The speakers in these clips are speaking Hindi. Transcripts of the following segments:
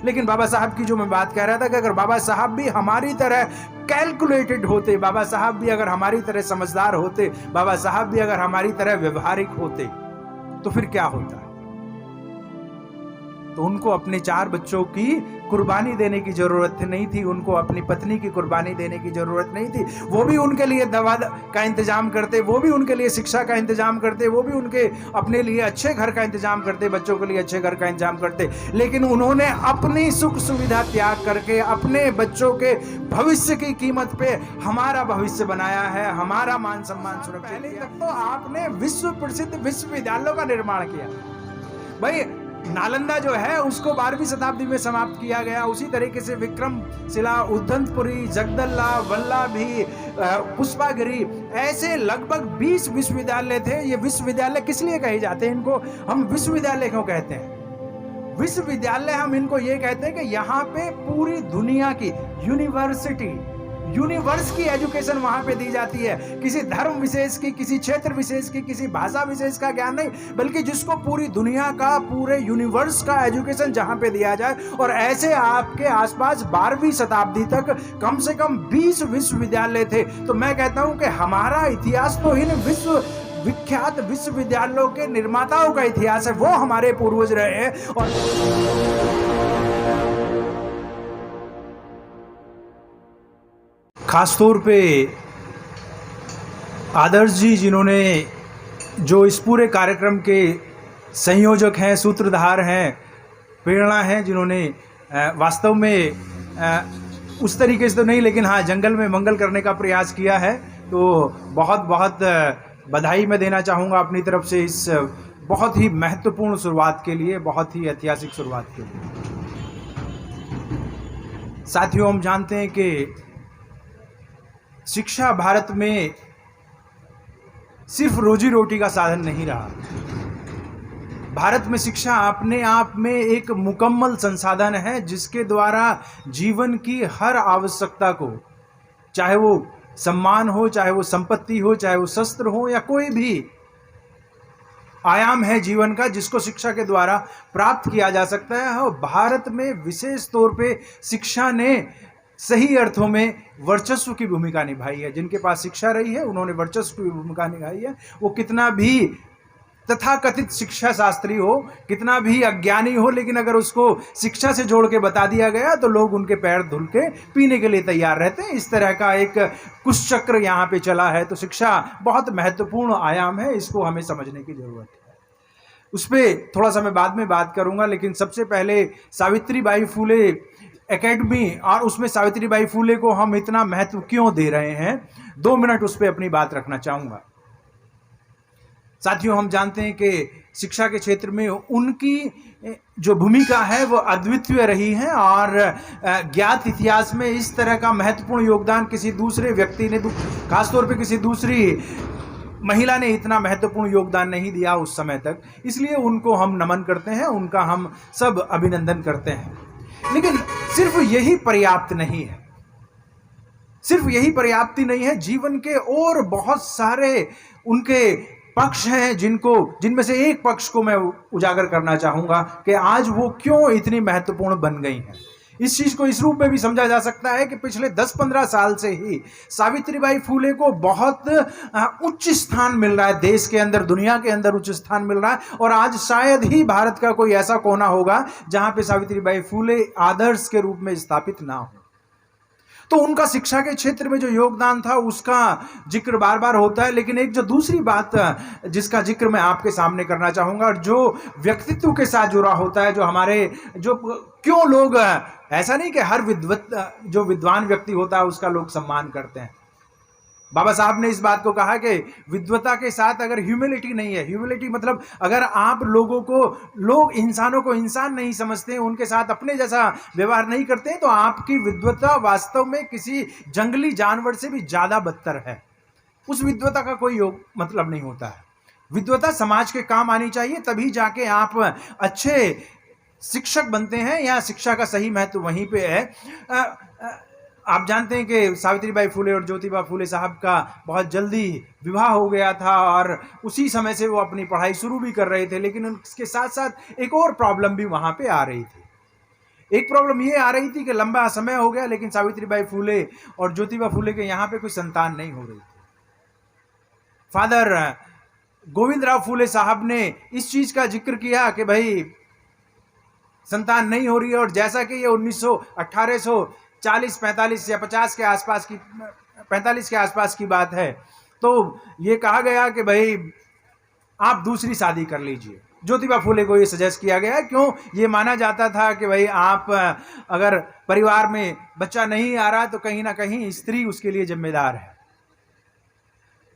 लेकिन बाबा साहब की जो मैं बात कह रहा था कि अगर बाबा साहब भी हमारी तरह कैलकुलेटेड होते, बाबा साहब भी अगर हमारी तरह समझदार होते, बाबा साहब भी अगर हमारी तरह व्यवहारिक होते, तो फिर क्या होता? तो उनको अपने 4 बच्चों की कुर्बानी देने की जरूरत नहीं थी, उनको अपनी पत्नी की कुर्बानी देने की जरूरत नहीं थी। वो भी उनके लिए दवा का इंतजाम करते, वो भी उनके लिए शिक्षा का इंतजाम करते, वो भी उनके अपने लिए अच्छे घर का इंतजाम करते, बच्चों के लिए अच्छे घर का इंतजाम करते। लेकिन उन्होंने अपनी सुख सुविधा त्याग करके अपने बच्चों के भविष्य की कीमत पे हमारा भविष्य बनाया है, हमारा मान सम्मान सुरक्षित। पहले तक तो आपने विश्व प्रसिद्ध विश्वविद्यालयों का निर्माण किया। भाई नालंदा जो है उसको 12वीं शताब्दी में समाप्त किया गया। उसी तरीके से विक्रमशिला, उद्दंतपुरी, जगदल्ला, वल्लभी, पुष्पागिरी, ऐसे लगभग 20 विश्वविद्यालय थे। ये विश्वविद्यालय किस लिए कहे जाते हैं? इनको हम विश्वविद्यालय क्यों कहते हैं? विश्वविद्यालय हम इनको ये कहते हैं कि यहाँ पे पूरी दुनिया की यूनिवर्स की एजुकेशन वहां पे दी जाती है। किसी धर्म विशेष की, किसी क्षेत्र विशेष की, किसी भाषा विशेष का ज्ञान नहीं, बल्कि जिसको पूरी दुनिया का, पूरे यूनिवर्स का एजुकेशन जहां पे दिया जाए। और ऐसे आपके आसपास 12वीं शताब्दी तक कम से कम 20 विश्वविद्यालय थे। तो मैं कहता हूं कि हमारा इतिहास तो इन विश्व विख्यात विश्वविद्यालयों के निर्माताओं का इतिहास है, वो हमारे पूर्वज रहे हैं। और खासतौर पे आदर्श जी, जिन्होंने जो इस पूरे कार्यक्रम के संयोजक हैं, सूत्रधार हैं, प्रेरणा हैं, जिन्होंने वास्तव में उस तरीके से तो नहीं, लेकिन हाँ जंगल में मंगल करने का प्रयास किया है। तो बहुत बहुत बधाई मैं देना चाहूँगा अपनी तरफ से इस बहुत ही महत्वपूर्ण शुरुआत के लिए, बहुत ही ऐतिहासिक शुरुआत के लिए। साथियों, हम जानते हैं कि शिक्षा भारत में सिर्फ रोजी रोटी का साधन नहीं रहा। भारत में शिक्षा अपने आप में एक मुकम्मल संसाधन है, जिसके द्वारा जीवन की हर आवश्यकता को, चाहे वो सम्मान हो, चाहे वो संपत्ति हो, चाहे वो शस्त्र हो, या कोई भी आयाम है जीवन का, जिसको शिक्षा के द्वारा प्राप्त किया जा सकता है। और भारत में विशेष तौर पे शिक्षा ने सही अर्थों में वर्चस्व की भूमिका निभाई है। जिनके पास शिक्षा रही है उन्होंने वर्चस्व की भूमिका निभाई है। वो कितना भी तथाकथित शिक्षा शास्त्री हो, कितना भी अज्ञानी हो, लेकिन अगर उसको शिक्षा से जोड़ के बता दिया गया तो लोग उनके पैर धुल के पीने के लिए तैयार रहते हैं। इस तरह का एक कुश चक्र यहाँ पे चला है। तो शिक्षा बहुत महत्वपूर्ण आयाम है, इसको हमें समझने की जरूरत है। उस पर थोड़ा सा मैं बाद में बात करूँगा, लेकिन सबसे पहले सावित्रीबाई फूले एकेडमी और उसमें सावित्रीबाई फूले को हम इतना महत्व क्यों दे रहे हैं, 2 मिनट उस पर अपनी बात रखना चाहूँगा। साथियों, हम जानते हैं कि शिक्षा के क्षेत्र में उनकी जो भूमिका है वो अद्वितीय रही है, और ज्ञात इतिहास में इस तरह का महत्वपूर्ण योगदान किसी दूसरे व्यक्ति ने, खासतौर पे किसी दूसरी महिला ने इतना महत्वपूर्ण योगदान नहीं दिया उस समय तक। इसलिए उनको हम नमन करते हैं, उनका हम सब अभिनंदन करते हैं। लेकिन सिर्फ यही पर्याप्त नहीं है, सिर्फ यही पर्याप्ति नहीं है। जीवन के और बहुत सारे उनके पक्ष हैं, जिनमें से एक पक्ष को मैं उजागर करना चाहूंगा कि आज वो क्यों इतनी महत्वपूर्ण बन गई हैं। इस चीज को इस रूप में भी समझा जा सकता है कि पिछले 10-15 साल से ही सावित्रीबाई फूले को बहुत उच्च स्थान मिल रहा है, देश के अंदर, दुनिया के अंदर उच्च स्थान मिल रहा है। और आज शायद ही भारत का कोई ऐसा कोना होगा जहां पे सावित्रीबाई फूले आदर्श के रूप में स्थापित ना हो। तो उनका शिक्षा के क्षेत्र में जो योगदान था उसका जिक्र बार बार होता है। लेकिन एक जो दूसरी बात जिसका जिक्र मैं आपके सामने करना चाहूंगा, और जो व्यक्तित्व के साथ जुड़ा होता है, जो हमारे जो क्यों लोग, ऐसा नहीं कि हर जो विद्वान व्यक्ति होता है उसका लोग सम्मान करते हैं। बाबा साहब ने इस बात को कहा कि विद्वता के साथ अगर ह्यूमिलिटी नहीं है, ह्यूमिलिटी मतलब अगर आप लोग इंसानों को इंसान नहीं समझते, उनके साथ अपने जैसा व्यवहार नहीं करते, तो आपकी विद्वता वास्तव में किसी जंगली जानवर से भी ज्यादा बदतर है। उस विद्वता का कोई मतलब नहीं होता है। विद्वता समाज के काम आनी चाहिए, तभी जाके आप अच्छे शिक्षक बनते हैं, या शिक्षा का सही महत्व वहीं पे है। आप जानते हैं कि सावित्रीबाई फूले और ज्योतिबा फूले साहब का बहुत जल्दी विवाह हो गया था, और उसी समय से वो अपनी पढ़ाई शुरू भी कर रहे थे। लेकिन उसके साथ साथ एक और प्रॉब्लम भी वहाँ पे आ रही थी। एक प्रॉब्लम ये आ रही थी कि लंबा समय हो गया लेकिन सावित्रीबाई फूले और ज्योतिबा फूले के यहां पे कोई संतान नहीं हो रही थी। फादर गोविंदराव फूले साहब ने इस चीज का जिक्र किया कि भाई संतान नहीं हो रही है, और जैसा कि ये 1840 45 या 50 के आसपास की 45 के आसपास की बात है, तो ये कहा गया कि भाई आप दूसरी शादी कर लीजिए। ज्योतिबा फूले को ये सजेस्ट किया गया, क्यों? ये माना जाता था कि भाई आप अगर परिवार में बच्चा नहीं आ रहा तो कहीं ना कहीं स्त्री उसके लिए जिम्मेदार है।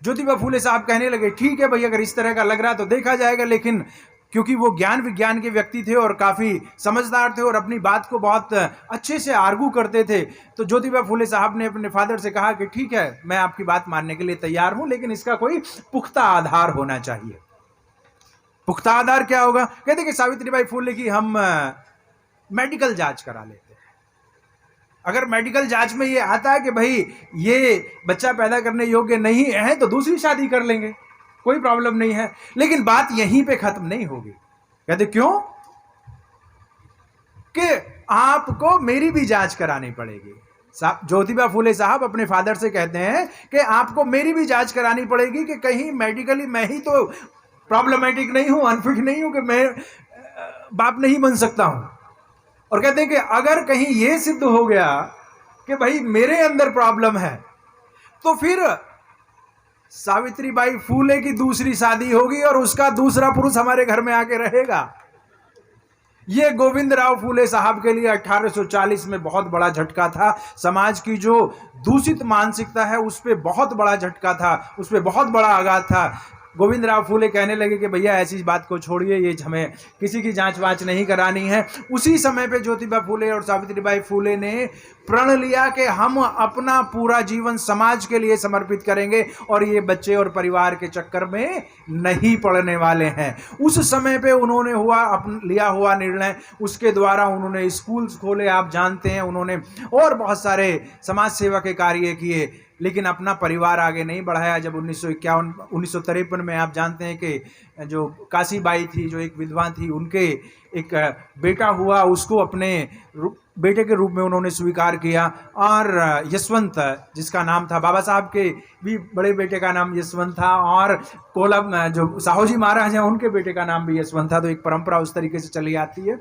ज्योतिबा फूले साहब कहने लगे ठीक है भाई, अगर इस तरह का लग रहा तो देखा जाएगा, लेकिन क्योंकि वो ज्ञान विज्ञान के व्यक्ति थे और काफी समझदार थे और अपनी बात को बहुत अच्छे से आर्गू करते थे, तो ज्योतिबा फूले साहब ने अपने फादर से कहा कि ठीक है, मैं आपकी बात मानने के लिए तैयार हूं, लेकिन इसका कोई पुख्ता आधार होना चाहिए। पुख्ता आधार क्या होगा? कहते कि सावित्रीबाई फूले की हम मेडिकल जांच करा लेते हैं। अगर मेडिकल जांच में ये आता है कि भाई ये बच्चा पैदा करने योग्य नहीं है तो दूसरी शादी कर लेंगे, कोई प्रॉब्लम नहीं है। लेकिन बात यहीं पे खत्म नहीं होगी। कहते क्यों? कि आपको मेरी भी जांच करानी पड़ेगी। ज्योतिबा फूले साहब अपने फादर से कहते हैं कि आपको मेरी भी जांच करानी पड़ेगी कि कहीं मेडिकली मैं ही तो प्रॉब्लमेटिक नहीं हूं, अनफिट नहीं हूं कि मैं बाप नहीं बन सकता हूं। और कहते हैं कि अगर कहीं यह सिद्ध हो गया कि भाई मेरे अंदर प्रॉब्लम है, तो फिर सावित्रीबाई फूले की दूसरी शादी होगी और उसका दूसरा पुरुष हमारे घर में आके रहेगा। यह गोविंदराव फूले साहब के लिए 1840 में बहुत बड़ा झटका था। समाज की जो दूषित मानसिकता है उस पर बहुत बड़ा झटका था, उस पर बहुत बड़ा आघात था। गोविंदराव फूले कहने लगे कि भैया ऐसी बात को छोड़िए, ये हमें किसी की जांच वांच नहीं करानी है। उसी समय पे ज्योतिबा फूले और सावित्रीबाई फूले ने प्रण लिया कि हम अपना पूरा जीवन समाज के लिए समर्पित करेंगे और ये बच्चे और परिवार के चक्कर में नहीं पड़ने वाले हैं। उस समय पे उन्होंने लिया हुआ निर्णय, उसके द्वारा उन्होंने स्कूल्स खोले, आप जानते हैं, उन्होंने और बहुत सारे समाज सेवा के कार्य किए, लेकिन अपना परिवार आगे नहीं बढ़ाया। जब 1953 में आप जानते हैं कि जो काशीबाई थी, जो एक विधवा थी, उनके एक बेटा हुआ, उसको अपने बेटे के रूप में उन्होंने स्वीकार किया। और यशवंत, जिसका नाम था, बाबा साहब के भी बड़े बेटे का नाम यशवंत था, और कोलम जो साहूजी महाराज हैं उनके बेटे का नाम भी यशवंत था। तो एक परंपरा उस तरीके से चली आती है।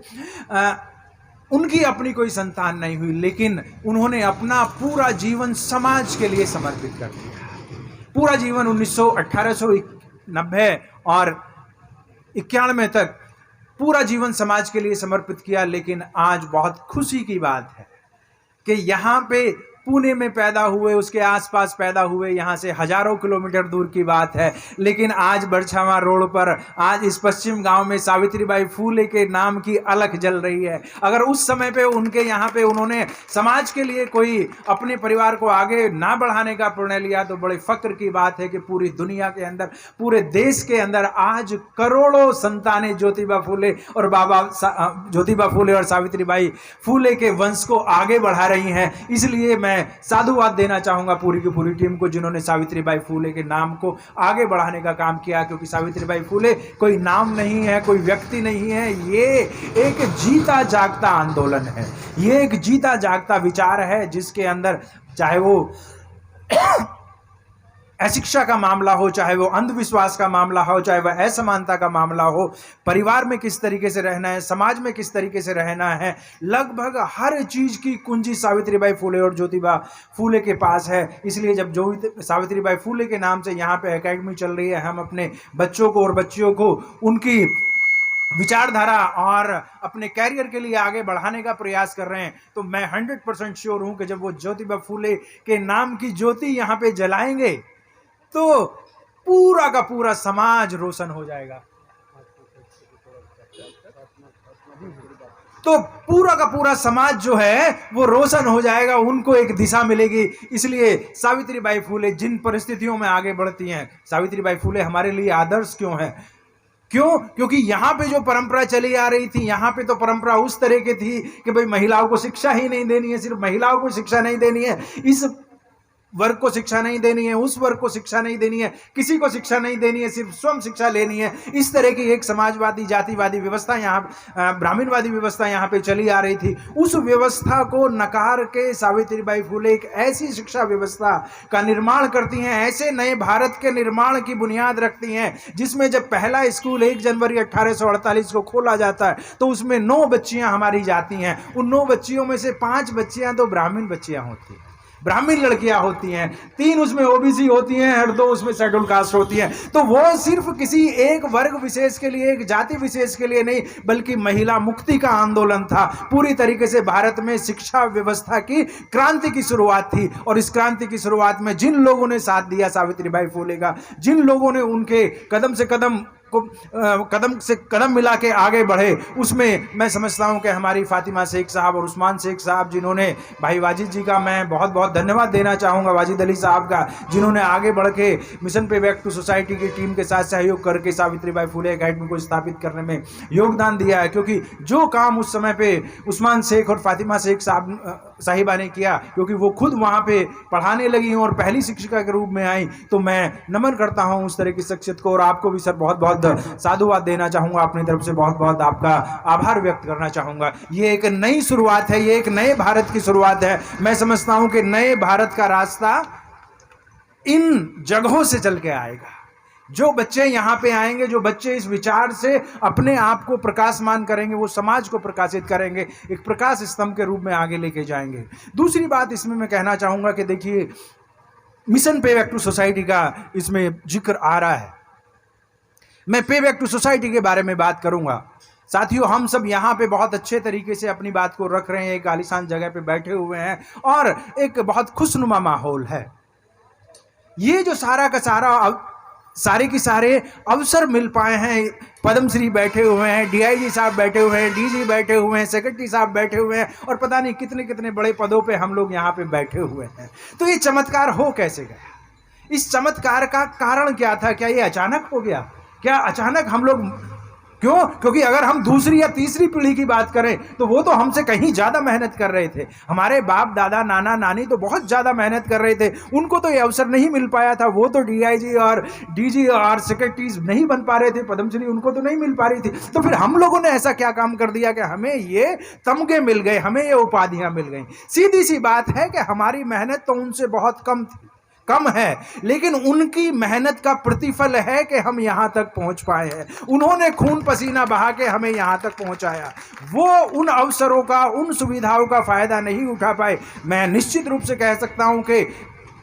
उनकी अपनी कोई संतान नहीं हुई, लेकिन उन्होंने अपना पूरा जीवन समाज के लिए समर्पित कर दिया। पूरा जीवन 1890 और 91 तक पूरा जीवन समाज के लिए समर्पित किया। लेकिन आज बहुत खुशी की बात है कि यहाँ पे पुणे में पैदा हुए, उसके आसपास पैदा हुए, यहाँ से हजारों किलोमीटर दूर की बात है, लेकिन आज बरछावा रोड पर, आज इस पश्चिम गांव में सावित्रीबाई फूले के नाम की अलख जल रही है। अगर उस समय पे उनके यहाँ पे उन्होंने समाज के लिए कोई अपने परिवार को आगे ना बढ़ाने का निर्णय लिया, तो बड़े फक्र की बात है कि पूरी दुनिया के अंदर, पूरे देश के अंदर आज करोड़ों संतानें ज्योतिबा फूले और ज्योतिबा फूले और सावित्रीबाई फूले के वंश को आगे बढ़ा रही हैं। इसलिए मैं साधुवाद देना चाहूंगा पूरी की पूरी टीम को, जिन्होंने सावित्रीबाई फूले के नाम को आगे बढ़ाने का काम किया। क्योंकि सावित्रीबाई फूले कोई नाम नहीं है, कोई व्यक्ति नहीं है, ये एक जीता जागता आंदोलन है, ये एक जीता जागता विचार है, जिसके अंदर चाहे वो अशिक्षा का मामला हो, चाहे वो अंधविश्वास का मामला हो, चाहे वह असमानता का मामला हो, परिवार में किस तरीके से रहना है, समाज में किस तरीके से रहना है, लगभग हर चीज की कुंजी सावित्रीबाई फूले और ज्योतिबा फूले के पास है। इसलिए जब सावित्रीबाई फूले के नाम से यहाँ पे एकेडमी चल रही है, हम अपने बच्चों को और बच्चियों को उनकी विचारधारा और अपने कैरियर के लिए आगे बढ़ाने का प्रयास कर रहे हैं, तो मैं 100% श्योर हूं कि जब वो ज्योतिबा फूले के नाम की ज्योति यहाँ पे जलाएंगे तो पूरा का पूरा समाज रोशन हो जाएगा। तो पूरा का पूरा समाज जो है वो रोशन हो जाएगा, उनको एक दिशा मिलेगी। इसलिए सावित्रीबाई फूले जिन परिस्थितियों में आगे बढ़ती हैं, सावित्रीबाई फूले हमारे लिए आदर्श क्यों है? क्यों? क्योंकि यहाँ पे जो परंपरा चली आ रही थी, यहाँ पे तो परंपरा उस तरह की थी कि भाई महिलाओं को शिक्षा ही नहीं देनी है, सिर्फ महिलाओं को शिक्षा नहीं देनी है। इस वर्ग को शिक्षा नहीं देनी है, उस वर्ग को शिक्षा नहीं देनी है, किसी को शिक्षा नहीं देनी है, सिर्फ स्वयं शिक्षा लेनी है। इस तरह की एक समाजवादी जातिवादी व्यवस्था यहाँ, ब्राह्मणवादी व्यवस्था यहाँ पे चली आ रही थी। उस व्यवस्था को नकार के सावित्रीबाई फुले एक ऐसी शिक्षा व्यवस्था का निर्माण करती हैं, ऐसे नए भारत के निर्माण की बुनियाद रखती हैं, जिसमें जब पहला स्कूल 1 जनवरी 1848 को खोला जाता है तो उसमें 9 बच्चियां हमारी जाती हैं। उन 9 बच्चियों में से 5 बच्चियां तो ब्राह्मण बच्चियां होती हैं, ब्राह्मण लड़कियां होती हैं, 3 उसमें ओबीसी होती हैं और 2 उसमें शेड्यूल कास्ट होती हैं। तो वो सिर्फ किसी एक वर्ग विशेष के लिए, एक जाति विशेष के लिए नहीं, बल्कि महिला मुक्ति का आंदोलन था। पूरी तरीके से भारत में शिक्षा व्यवस्था की क्रांति की शुरुआत थी। और इस क्रांति की शुरुआत में जिन लोगों ने साथ दिया सावित्रीबाई फुले का, जिन लोगों ने उनके कदम से कदम मिला के आगे बढ़े, उसमें मैं समझता हूं कि हमारी फातिमा शेख साहब और उस्मान शेख साहब, जिन्होंने भाई वाजिद जी का मैं बहुत बहुत धन्यवाद देना चाहूँगा, वाजिद अली साहब का, जिन्होंने आगे बढ़ के मिशन पे बैक टू सोसाइटी की टीम के साथ सहयोग करके सावित्रीबाई फुले एकेडमी को स्थापित करने में योगदान दिया है। क्योंकि जो काम उस समय पे उस्मान शेख और फातिमा शेख साहिबा ने किया, क्योंकि वो खुद वहाँ पे पढ़ाने लगी और पहली शिक्षिका के रूप में आई, तो मैं नमन करता हूँ उस तरह की शख्सियत को। और आपको भी सर बहुत बहुत साधुवाद देना चाहूंगा, अपनी तरफ से बहुत बहुत आपका आभार व्यक्त करना चाहूंगा। ये एक नई शुरुआत है, ये एक नए भारत की शुरुआत है। मैं समझता हूं कि नए भारत का रास्ता इन जगहों से चल के आएगा। जो बच्चे यहां पे आएंगे, जो बच्चे इस विचार से अपने आप को प्रकाशमान करेंगे, वो समाज को प्रकाशित करेंगे, एक प्रकाश स्तंभ के रूप में आगे लेके जाएंगे। दूसरी बात इसमें मैं कहना चाहूंगा कि देखिए, मिशन पे बैक टू सोसाइटी का इसमें जिक्र आ रहा है। मैं पे बैक टू सोसाइटी के बारे में बात करूंगा। साथियों, हम सब यहाँ पे बहुत अच्छे तरीके से अपनी बात को रख रहे हैं, एक आलीशान जगह पे बैठे हुए हैं और एक बहुत खुशनुमा माहौल है। ये जो सारा का सारे के सारे अवसर मिल पाए हैं, पद्मश्री बैठे हुए हैं, डीआईजी साहब बैठे हुए हैं, डीजी बैठे हुए हैं, सेक्रेटरी साहब बैठे हुए हैं और पता नहीं कितने कितने बड़े पदों पे हम लोग यहाँ पे बैठे हुए हैं। तो ये चमत्कार हो कैसे गया? इस चमत्कार का कारण क्या था? क्या ये अचानक हो गया? क्या अचानक हम लोग क्यों? क्योंकि अगर हम दूसरी या तीसरी पीढ़ी की बात करें तो वो तो हमसे कहीं ज़्यादा मेहनत कर रहे थे। हमारे बाप दादा नाना नानी तो बहुत ज़्यादा मेहनत कर रहे थे, उनको तो ये अवसर नहीं मिल पाया था। वो तो डीआईजी और डीजी और सेक्रेटरीज नहीं बन पा रहे थे, पद्मश्री उनको तो नहीं मिल पा रही थी। तो फिर हम लोगों ने ऐसा क्या काम कर दिया कि हमें ये तमगे मिल गए, हमें ये उपाधियाँ मिल गई? सीधी सी बात है कि हमारी मेहनत तो उनसे बहुत कम है, लेकिन उनकी मेहनत का प्रतिफल है कि हम यहां तक पहुंच पाए हैं। उन्होंने खून पसीना बहा के हमें यहां तक पहुंचाया। वो उन अवसरों का, उन सुविधाओं का फायदा नहीं उठा पाए। मैं निश्चित रूप से कह सकता हूं कि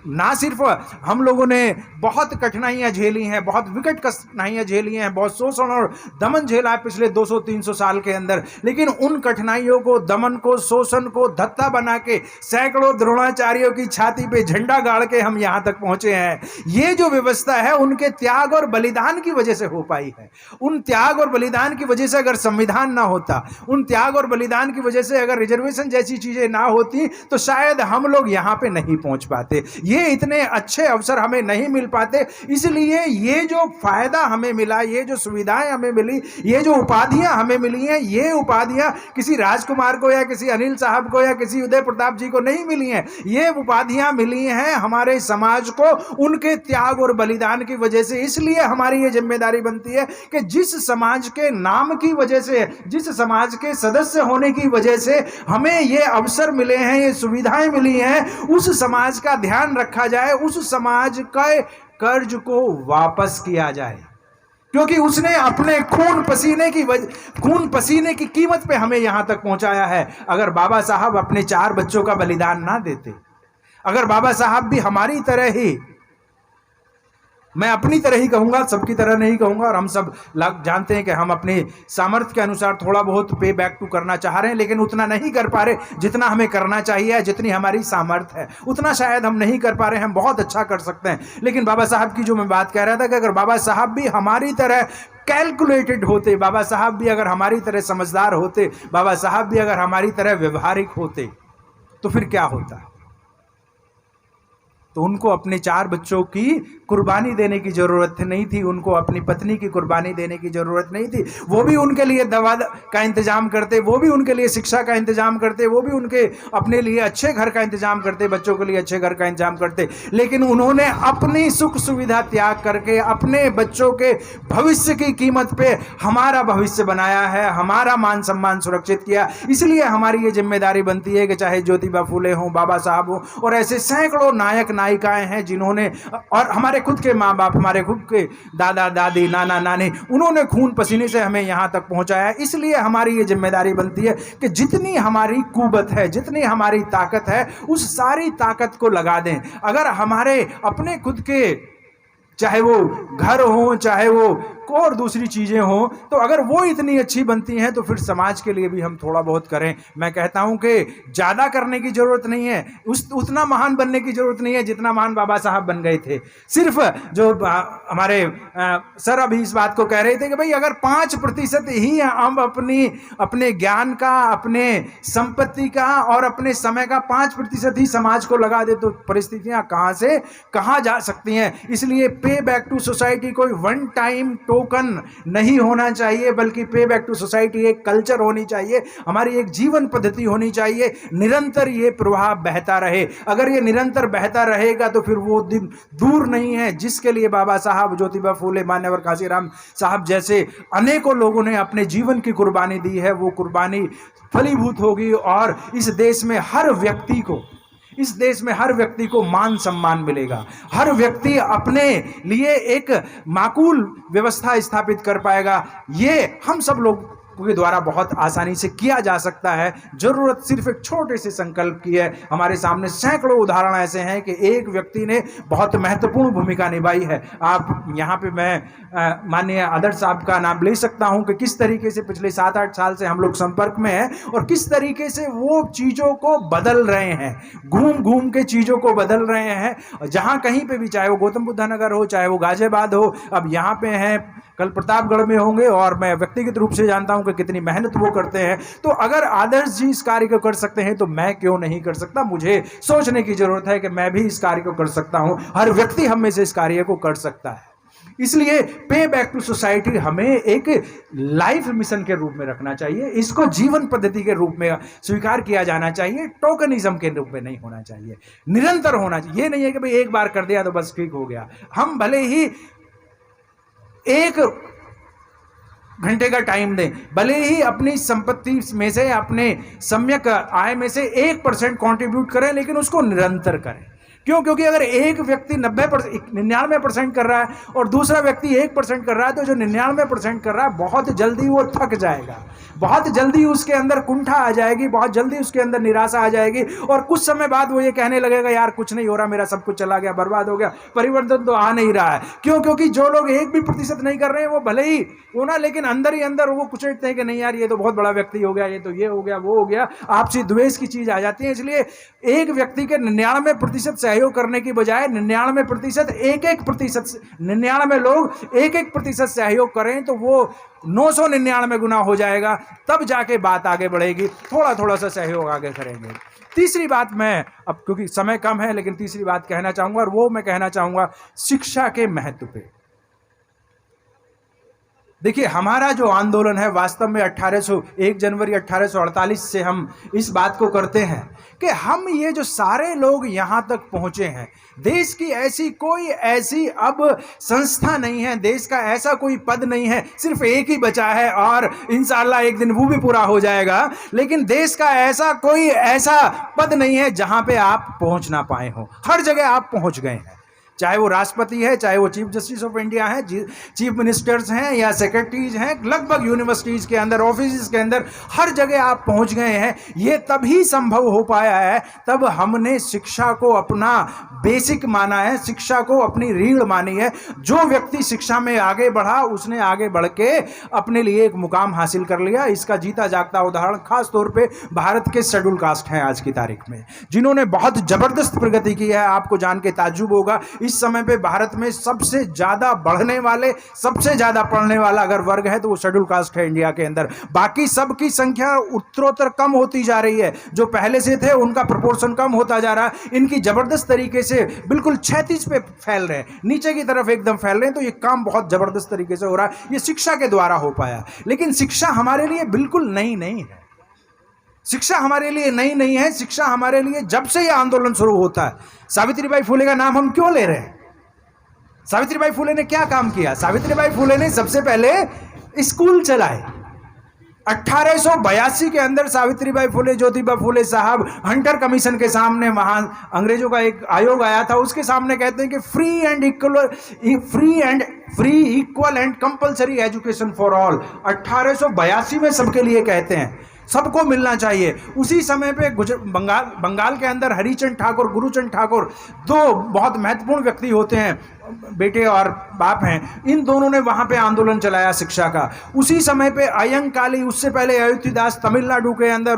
ना सिर्फ हम लोगों ने बहुत कठिनाइयाँ झेली हैं, बहुत विकट कठिनाइयाँ झेली हैं, बहुत शोषण और दमन झेला है पिछले 200-300 साल के अंदर, लेकिन उन कठिनाइयों को, दमन को, शोषण को धत्ता बना के सैकड़ों द्रोणाचार्यों की छाती पे झंडा गाड़ के हम यहाँ तक पहुँचे हैं। ये जो व्यवस्था है उनके त्याग और बलिदान की वजह से हो पाई है। उन त्याग और बलिदान की वजह से अगर संविधान ना होता, उन त्याग और बलिदान की वजह से अगर रिजर्वेशन जैसी चीज़ें ना होती, तो शायद हम लोग यहाँ पे नहीं पहुँच पाते। ये इतने अच्छे अवसर हमें नहीं मिल पाते। इसलिए ये जो फायदा हमें मिला, ये जो सुविधाएं हमें मिली, ये जो उपाधियां हमें मिली हैं, ये उपाधियां किसी राजकुमार को या किसी अनिल साहब को या किसी उदय प्रताप जी को नहीं मिली हैं। ये उपाधियां मिली हैं हमारे समाज को उनके त्याग और बलिदान की वजह से। इसलिए हमारी ये जिम्मेदारी बनती है कि जिस समाज के नाम की वजह से, जिस समाज के सदस्य होने की वजह से हमें ये अवसर मिले हैं, ये सुविधाएं मिली हैं, उस समाज का ध्यान रखा जाए, उस समाज के कर्ज को वापस किया जाए, क्योंकि उसने अपने खून पसीने की कीमत पे हमें यहां तक पहुंचाया है। अगर बाबा साहब अपने 4 बच्चों का बलिदान ना देते, अगर बाबा साहब भी हमारी तरह ही, मैं अपनी तरह ही कहूंगा, सबकी तरह नहीं कहूंगा, और हम सब जानते हैं कि हम अपने सामर्थ्य के अनुसार थोड़ा बहुत पे बैक टू करना चाह रहे हैं, लेकिन उतना नहीं कर पा रहे जितना हमें करना चाहिए, जितनी हमारी सामर्थ्य है उतना शायद हम नहीं कर पा रहे हैं। हम बहुत अच्छा कर सकते हैं, लेकिन बाबा साहब की जो मैं बात कह रहा था कि अगर बाबा साहब भी हमारी तरह कैलकुलेटेड होते, बाबा साहब भी अगर हमारी तरह समझदार होते, बाबा साहब भी अगर हमारी तरह व्यवहारिक होते, तो फिर क्या होता? तो उनको अपने 4 बच्चों की कुर्बानी देने की ज़रूरत नहीं थी, उनको अपनी पत्नी की कुर्बानी देने की ज़रूरत नहीं थी। वो भी उनके लिए दवा का इंतज़ाम करते, वो भी उनके लिए शिक्षा का इंतज़ाम करते, वो भी उनके अपने लिए अच्छे घर का इंतज़ाम करते, बच्चों के लिए अच्छे घर का इंतज़ाम करते। लेकिन उन्होंने अपनी सुख सुविधा त्याग करके अपने बच्चों के भविष्य की कीमत पे हमारा भविष्य बनाया है, हमारा मान सम्मान सुरक्षित किया। इसलिए हमारी ये जिम्मेदारी बनती है कि चाहे ज्योतिबा फूले हों, बाबा साहब हों, और ऐसे सैकड़ों नायक नायिकाएं हैं जिन्होंने, और हमारे खुद के माँ बाप, हमारे खुद के दादा दादी, नाना नानी, उन्होंने खून पसीने से हमें यहाँ तक पहुँचाया। इसलिए हमारी ये जिम्मेदारी बनती है कि जितनी हमारी कुवत है, जितनी हमारी ताकत है, उस सारी ताकत को लगा दें। अगर हमारे अपने खुद के, चाहे वो घर हो, चाहे वो और दूसरी चीज़ें हों, तो अगर वो इतनी अच्छी बनती हैं तो फिर समाज के लिए भी हम थोड़ा बहुत करें। मैं कहता हूं कि ज़्यादा करने की ज़रूरत नहीं है, उतना महान बनने की ज़रूरत नहीं है जितना महान बाबा साहब बन गए थे। सिर्फ जो हमारे सर अभी इस बात को कह रहे थे कि भाई अगर 5% ही हम अपने ज्ञान का, अपने संपत्ति का और अपने समय का 5% ही समाज को लगा दे तो परिस्थितियां कहाँ से कहाँ जा सकती हैं। इसलिए पे बैक टू सोसाइटी कोई वन टाइम टोकन नहीं होना चाहिए, बल्कि पे बैक टू सोसाइटी एक कल्चर होनी चाहिए, हमारी एक जीवन पद्धति होनी चाहिए। निरंतर ये प्रवाह बहता रहे। अगर ये निरंतर बहता रहेगा तो फिर वो दिन दूर नहीं है जिसके लिए बाबा साहब, ज्योतिबा फूले, मान्यवर कांशीराम साहब जैसे अनेकों लोगों ने अपने जीवन की कुर्बानी दी है। वो कुर्बानी फलीभूत होगी और इस देश में हर व्यक्ति को मान सम्मान मिलेगा। हर व्यक्ति अपने लिए एक माकूल व्यवस्था स्थापित कर पाएगा। ये हम सब लोग के द्वारा बहुत आसानी से किया जा सकता है। जरूरत सिर्फ एक छोटे से संकल्प की है। हमारे सामने सैकड़ों उदाहरण ऐसे हैं कि एक व्यक्ति ने बहुत महत्वपूर्ण भूमिका निभाई है। आप यहाँ पे मैं माननीय आदर्श साहब का नाम ले सकता हूँ कि किस तरीके से पिछले 7-8 साल से हम लोग संपर्क में हैं और किस तरीके से वो चीज़ों को बदल रहे हैं, घूम घूम के चीज़ों को बदल रहे हैं। जहाँ कहीं पे भी, चाहे वो गौतम बुद्ध नगर हो, चाहे वो गाजियाबाद हो, अब यहाँ पे हैं, कल प्रतापगढ़ में होंगे, और मैं व्यक्तिगत रूप से जानता हूं कि कितनी मेहनत वो करते हैं। तो अगर आदर्श जी इस कार्य को कर सकते हैं तो मैं क्यों नहीं कर सकता। मुझे सोचने की जरूरत है कि मैं भी इस कार्य को कर सकता हूं। हर व्यक्ति हम में से इस कार्य को कर सकता है। इसलिए पे बैक टू सोसाइटी हमें एक लाइफ मिशन के रूप में रखना चाहिए, इसको जीवन पद्धति के रूप में स्वीकार किया जाना चाहिए, टोकनिज्म के रूप में नहीं होना चाहिए, निरंतर होना चाहिए। ये नहीं है कि भाई एक बार कर दिया तो बस ठीक हो गया। हम भले ही 1 घंटे का टाइम दें, भले ही अपनी संपत्ति में से, अपने सम्यक आय में से 1% कंट्रीब्यूट करें, लेकिन उसको निरंतर करें। क्यों? क्योंकि अगर एक व्यक्ति 99% कर रहा है और दूसरा व्यक्ति 1% कर रहा है, तो जो 99% कर रहा है बहुत जल्दी वो थक जाएगा, बहुत जल्दी उसके अंदर कुंठा आ जाएगी, बहुत जल्दी उसके अंदर निराशा आ जाएगी, और कुछ समय बाद वो ये कहने लगेगा यार कुछ नहीं हो रहा, मेरा सब कुछ चला गया, बर्बाद हो गया, परिवर्तन तो आ नहीं रहा है। क्यों? क्योंकि जो लोग 1% नहीं कर रहे हैं वो भले ही वो ना, लेकिन अंदर ही अंदर वो कुचलते हैं कि नहीं यार ये तो बहुत बड़ा व्यक्ति हो गया, ये तो ये हो गया, वो हो गया, आपसी द्वेष की चीज आ जाती है। इसलिए एक व्यक्ति के 99% सहयोग करने की बजाय 99% 1-1%, 99 लोग 1-1% सहयोग करें तो वो 999 गुना हो जाएगा। तब जाके बात आगे बढ़ेगी। थोड़ा थोड़ा सा सहयोग आगे करेंगे। तीसरी बात, मैं अब क्योंकि समय कम है लेकिन तीसरी बात कहना चाहूंगा, और वो मैं कहना चाहूंगा शिक्षा के महत्व पे। देखिए, हमारा जो आंदोलन है वास्तव में 1 जनवरी 1848 से हम इस बात को करते हैं कि हम ये जो सारे लोग यहाँ तक पहुँचे हैं, देश की ऐसी कोई ऐसी अब संस्था नहीं है, देश का ऐसा कोई पद नहीं है, सिर्फ एक ही बचा है और इंशाअल्लाह एक दिन वो भी पूरा हो जाएगा। लेकिन देश का ऐसा कोई ऐसा पद नहीं है जहाँ पे आप पहुँच ना पाए हो। हर जगह आप पहुँच गए हैं, चाहे वो राष्ट्रपति है, चाहे वो चीफ जस्टिस ऑफ इंडिया है, चीफ मिनिस्टर्स हैं या सेक्रेटरीज हैं, लगभग यूनिवर्सिटीज़ के अंदर, ऑफिस के अंदर, हर जगह आप पहुंच गए हैं। ये तभी संभव हो पाया है, तब हमने शिक्षा को अपना बेसिक माना है, शिक्षा को अपनी रीढ़ मानी है। जो व्यक्ति शिक्षा में आगे बढ़ा उसने आगे बढ़ के अपने लिए एक मुकाम हासिल कर लिया। इसका जीता जागता उदाहरण खास तौर पे भारत के शेड्यूल कास्ट हैं आज की तारीख में, जिन्होंने बहुत जबरदस्त प्रगति की है। आपको जान के ताज्जुब होगा, इस समय पे भारत में सबसे ज्यादा बढ़ने वाले, सबसे ज्यादा पढ़ने वाला अगर वर्ग है तो वो शेड्यूल कास्ट है इंडिया के अंदर। बाकी सबकी संख्या उत्तरोत्तर कम होती जा रही है, जो पहले से थे उनका प्रोपोर्शन कम होता जा रहा है। इनकी जबरदस्त तरीके से बिल्कुल क्षैतिज पे फैल रहे हैं, नीचे की तरफ एकदम फैल रहे हैं। तो ये काम बहुत जबरदस्त तरीके से हो रहा है, ये शिक्षा के द्वारा हो पाया। लेकिन शिक्षा हमारे लिए बिल्कुल नई नहीं है, शिक्षा हमारे लिए नई नहीं है। शिक्षा हमारे लिए जब से ये आंदोलन शुरू होता है, सावित्रीबाई फुले का नाम हम क्यों ले रहे हैं? सावित्रीबाई फुले ने क्या काम किया? सावित्रीबाई फुले ने सबसे पहले स्कूल चलाए। 1882 के अंदर सावित्रीबाई फुले, ज्योतिबा फुले साहब हंटर कमीशन के सामने, वहां अंग्रेजों का एक आयोग आया था, उसके सामने कहते हैं कि free equal and compulsory education for all. 1882 में सबके लिए कहते हैं, सबको मिलना चाहिए। उसी समय पे बंगाल के अंदर हरिचंद ठाकुर, गुरुचंद ठाकुर, दो बहुत महत्वपूर्ण व्यक्ति होते हैं, बेटे और बाप हैं। इन दोनों ने वहां पे आंदोलन चलाया शिक्षा का। उसी समय पे अयंकाली, उससे पहले अयोध्यादास तमिलनाडु के अंदर,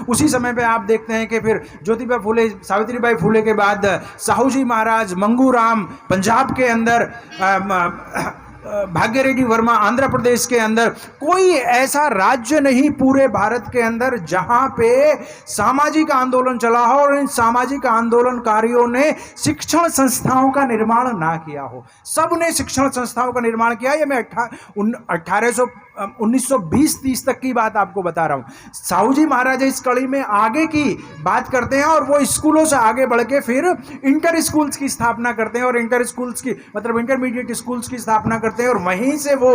उसी समय पे आप देखते हैं कि फिर ज्योतिबा फुले, सावित्रीबाई फुले के बाद साहूजी महाराज, मंगूराम पंजाब के अंदर, भाग्यरेड्डी वर्मा आंध्र प्रदेश के अंदर। कोई ऐसा राज्य नहीं पूरे भारत के अंदर जहां पे सामाजिक आंदोलन चला हो और इन सामाजिक आंदोलनकारियों ने शिक्षण संस्थाओं का निर्माण ना किया हो। सब ने शिक्षण संस्थाओं का निर्माण किया। ये मैं 1920-30 तक की बात आपको बता रहा हूं। साहूजी महाराज इस कड़ी में आगे की बात करते हैं और वो स्कूलों से आगे बढ़ के फिर इंटर स्कूल्स की स्थापना करते हैं, और इंटर स्कूल्स की मतलब इंटरमीडिएट स्कूल्स की स्थापना करते हैं, और वहीं से वो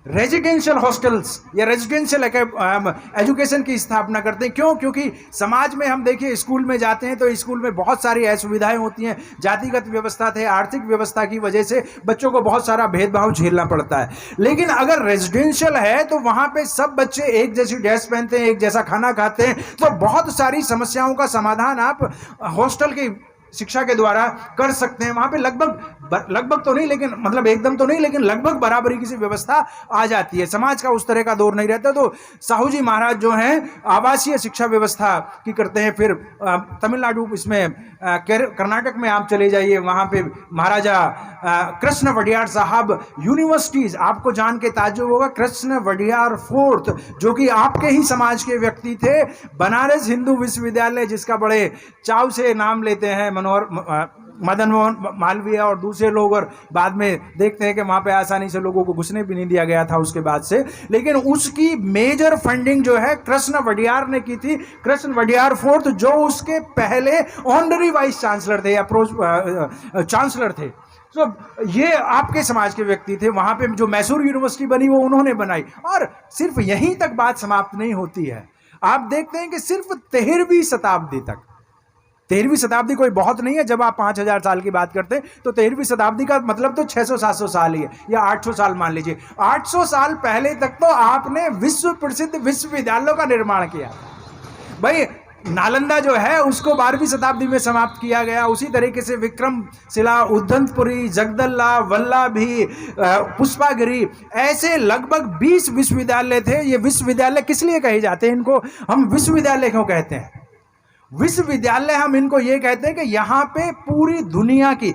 रेजिडेंशियल हॉस्टल्स या रेजिडेंशियल एजुकेशन की स्थापना करते हैं। क्यों? क्योंकि समाज में हम देखिए, स्कूल में जाते हैं तो स्कूल में बहुत सारी असुविधाएं होती हैं। जातिगत व्यवस्था थे, आर्थिक व्यवस्था की वजह से बच्चों को बहुत सारा भेदभाव झेलना पड़ता है। लेकिन अगर रेजिडेंशियल है तो वहां पे सब बच्चे एक जैसी ड्रेस पहनते हैं, एक जैसा खाना खाते हैं, तो बहुत सारी समस्याओं का समाधान आप हॉस्टल की शिक्षा के द्वारा कर सकते हैं। वहां पे लगभग तो नहीं, लेकिन मतलब एकदम तो नहीं, लेकिन लगभग बराबरी की व्यवस्था आ जाती है। समाज का उस तरह का दौर नहीं रहता। तो साहूजी महाराज जो हैं आवासीय शिक्षा व्यवस्था की करते हैं। फिर तमिलनाडु, इसमें कर्नाटक में आप चले जाइए, वहां पे महाराजा कृष्ण वडियार साहब यूनिवर्सिटीज, आपको जान के ताज्जुब होगा, कृष्ण वडियार फोर्थ, जो कि आपके ही समाज के व्यक्ति थे, बनारस हिंदू विश्वविद्यालय, जिसका बड़े चाव से नाम लेते हैं मदन मोहन मालवीय और दूसरे लोग, और बाद में देखते हैं कि वहां पे आसानी से लोगों को घुसने भी नहीं दिया गया था उसके बाद से। लेकिन उसकी मेजर फंडिंग जो है कृष्ण वडियार ने की थी। कृष्ण वडियार फोर्थ, जो उसके पहले ऑनररी वाइस चांसलर थे या चांसलर थे। तो ये आपके समाज के व्यक्ति थे। वहां पे जो मैसूर यूनिवर्सिटी बनी वो उन्होंने बनाई। और सिर्फ यहीं तक बात समाप्त नहीं होती है। आप देखते हैं कि सिर्फ 13वीं शताब्दी तक, 13वीं शताब्दी कोई बहुत नहीं है। जब आप 5000 साल की बात करते हैं तो 13वीं शताब्दी का मतलब तो 600-700 साल ही है, या 800 साल मान लीजिए। 800 साल पहले तक तो आपने विश्व प्रसिद्ध विश्वविद्यालयों का निर्माण किया। भाई नालंदा जो है उसको 12वीं शताब्दी में समाप्त किया गया। उसी तरीके से विक्रमशिला, उद्दंतपुरी, जगदल्ला, वल्लभी, पुष्पागिरी, ऐसे लगभग 20 विश्वविद्यालय थे। ये विश्वविद्यालय किस लिए कहे जाते हैं? इनको हम विश्वविद्यालय क्यों कहते हैं? विश्वविद्यालय हम इनको ये कहते हैं कि यहां पे पूरी दुनिया की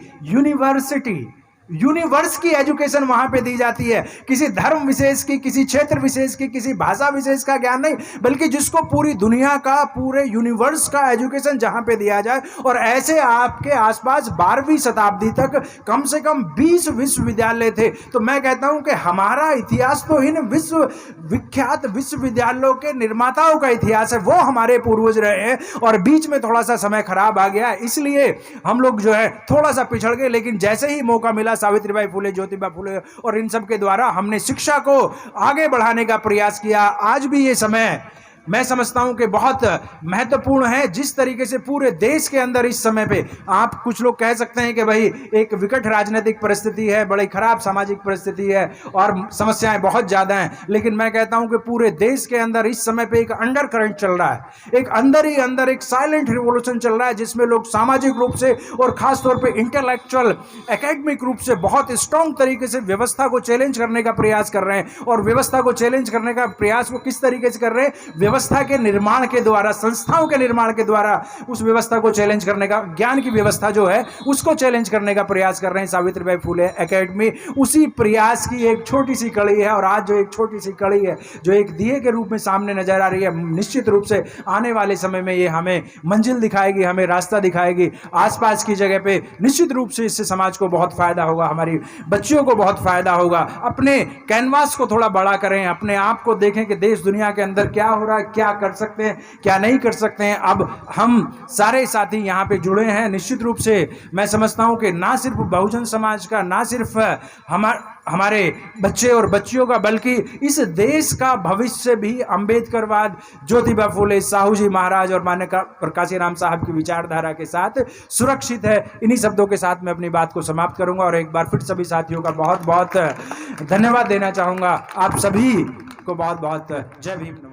यूनिवर्स की एजुकेशन वहां पे दी जाती है। किसी धर्म विशेष की, किसी क्षेत्र विशेष की, किसी भाषा विशेष का ज्ञान नहीं, बल्कि जिसको पूरी दुनिया का, पूरे यूनिवर्स का एजुकेशन जहां पे दिया जाए। और ऐसे आपके आसपास 12वीं शताब्दी तक कम से कम 20 विश्वविद्यालय थे। तो मैं कहता हूं कि हमारा इतिहास तो इन विश्व विख्यात विश्वविद्यालयों के निर्माताओं का इतिहास है। वो हमारे पूर्वज रहे हैं, और बीच में थोड़ा सा समय खराब आ गया, इसलिए हम लोग जो है थोड़ा सा पिछड़ गए। लेकिन जैसे ही मौका मिला, सावित्रीबाई फुले, ज्योतिबा फुले और इन सब के द्वारा हमने शिक्षा को आगे बढ़ाने का प्रयास किया। आज भी ये समय मैं समझता हूं कि बहुत महत्वपूर्ण है। जिस तरीके से पूरे देश के अंदर इस समय पे, आप कुछ लोग कह सकते हैं कि भाई एक विकट राजनीतिक परिस्थिति है, बड़ी खराब सामाजिक परिस्थिति है और समस्याएं बहुत ज्यादा हैं, लेकिन मैं कहता हूं कि पूरे देश के अंदर इस समय पे एक अंडर करंट चल रहा है। एक अंदर ही अंदर एक साइलेंट रिवॉल्यूशन चल रहा है, जिसमें लोग सामाजिक रूप से और खासतौर पर इंटेलेक्चुअल, एकेडमिक रूप से बहुत स्ट्रांग तरीके से व्यवस्था को चैलेंज करने का प्रयास कर रहे हैं। और व्यवस्था को चैलेंज करने का प्रयास वो किस तरीके से कर रहे हैं? व्यवस्था के निर्माण के द्वारा, संस्थाओं के निर्माण के द्वारा उस व्यवस्था को चैलेंज करने का, ज्ञान की व्यवस्था जो है उसको चैलेंज करने का प्रयास कर रहे हैं। सावित्रीबाई फुले एकेडमी उसी प्रयास की एक छोटी सी कड़ी है। और आज जो एक छोटी सी कड़ी है, जो एक दिए के रूप में सामने नजर आ रही है, निश्चित रूप से आने वाले समय में ये हमें मंजिल दिखाएगी, हमें रास्ता दिखाएगी। आसपास की जगह पे निश्चित रूप से इससे समाज को बहुत फायदा होगा, हमारी बच्चियों को बहुत फायदा होगा। अपने कैनवास को थोड़ा बड़ा करें, अपने आप को देखें कि देश दुनिया के अंदर क्या हो रहा है, क्या कर सकते हैं, क्या नहीं कर सकते हैं। अब हम सारे साथी यहाँ पे जुड़े हैं। निश्चित रूप से मैं समझता हूँ कि ना सिर्फ बहुजन समाज का, ना सिर्फ हमारे बच्चे और बच्चियों का, बल्कि इस देश का भविष्य भी अंबेडकरवाद, ज्योतिबा फुले, साहू जी महाराज और माननीय प्रकाशीराम साहब की विचारधारा के साथ सुरक्षित है। इन्हीं शब्दों के साथ मैं अपनी बात को समाप्त करूंगा और एक बार फिर सभी साथियों का बहुत बहुत धन्यवाद देना चाहूंगा। आप सभी को बहुत बहुत जय भीम।